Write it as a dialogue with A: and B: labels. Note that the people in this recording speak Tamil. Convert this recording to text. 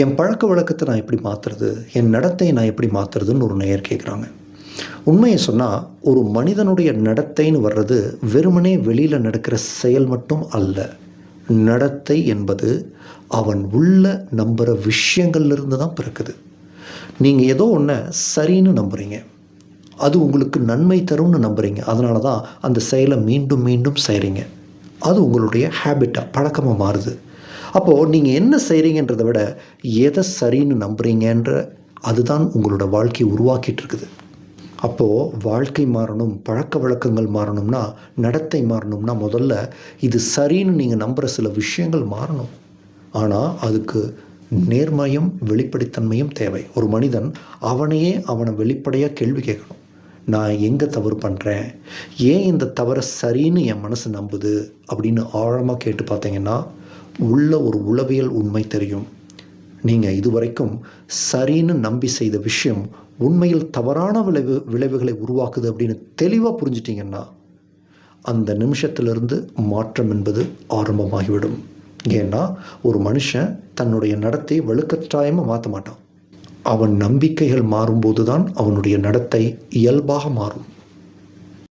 A: என் பழக்க வழக்கத்தை நான் எப்படி மாற்றுறது, என் நடத்தையை நான் எப்படி மாற்றுறதுன்னு ஒரு நேயர் கேட்குறாங்க. உண்மையை சொன்னால், ஒரு மனிதனுடைய நடத்தைன்னு வர்றது வெறுமனே வெளியில் நடக்கிற செயல் மட்டும் அல்ல. நடத்தை என்பது அவன் உள்ள நம்புகிற விஷயங்கள்லேருந்து தான் பிறக்குது. நீங்கள் ஏதோ ஒன்றை சரின்னு நம்புகிறீங்க, அது உங்களுக்கு நன்மை தரும்னு நம்புகிறீங்க, அதனால தான் அந்த செயலை மீண்டும் மீண்டும் செய்கிறீங்க. அது உங்களுடைய ஹேபிட்டாக, பழக்கமாக மாறுது. அப்போது நீங்கள் என்ன செய்கிறீங்கன்றதை விட எதை சரின்னு நம்புகிறீங்கன்ற அதுதான் உங்களோட வாழ்க்கையை உருவாக்கிட்டு இருக்குது. அப்போது வாழ்க்கை மாறணும், பழக்க வழக்கங்கள் மாறணும்னா, நடத்தை மாறணும்னா முதல்ல இது சரின்னு நீங்கள் நம்புகிற சில விஷயங்கள் மாறணும். ஆனால் அதுக்கு நேர்மையும் வெளிப்படைத்தன்மையும் தேவை. ஒரு மனிதன் அவனை வெளிப்படையாக கேள்வி கேட்கணும். நான் எங்கே தவறு பண்ணுறேன், ஏன் இந்த தவறை சரின்னு என் மனசு நம்புது அப்படின்னு ஆழமாக கேட்டு பார்த்தீங்கன்னா உள்ள ஒரு உளவியல் உண்மை தெரியும். நீங்கள் இதுவரைக்கும் சரின்னு நம்பி செய்த விஷயம் உண்மையில் தவறான விளைவுகளை உருவாக்குது அப்படின்னு தெளிவாக புரிஞ்சிட்டிங்கன்னா அந்த நிமிஷத்திலிருந்து மாற்றம் என்பது ஆரம்பமாகிவிடும். ஏன்னா ஒரு மனுஷன் தன்னுடைய நடத்தையை வலுக்கட்டாயமாக மாற்ற மாட்டான். அவன் நம்பிக்கைகள் மாறும்போது தான் அவனுடைய நடத்தை இயல்பாக மாறும்.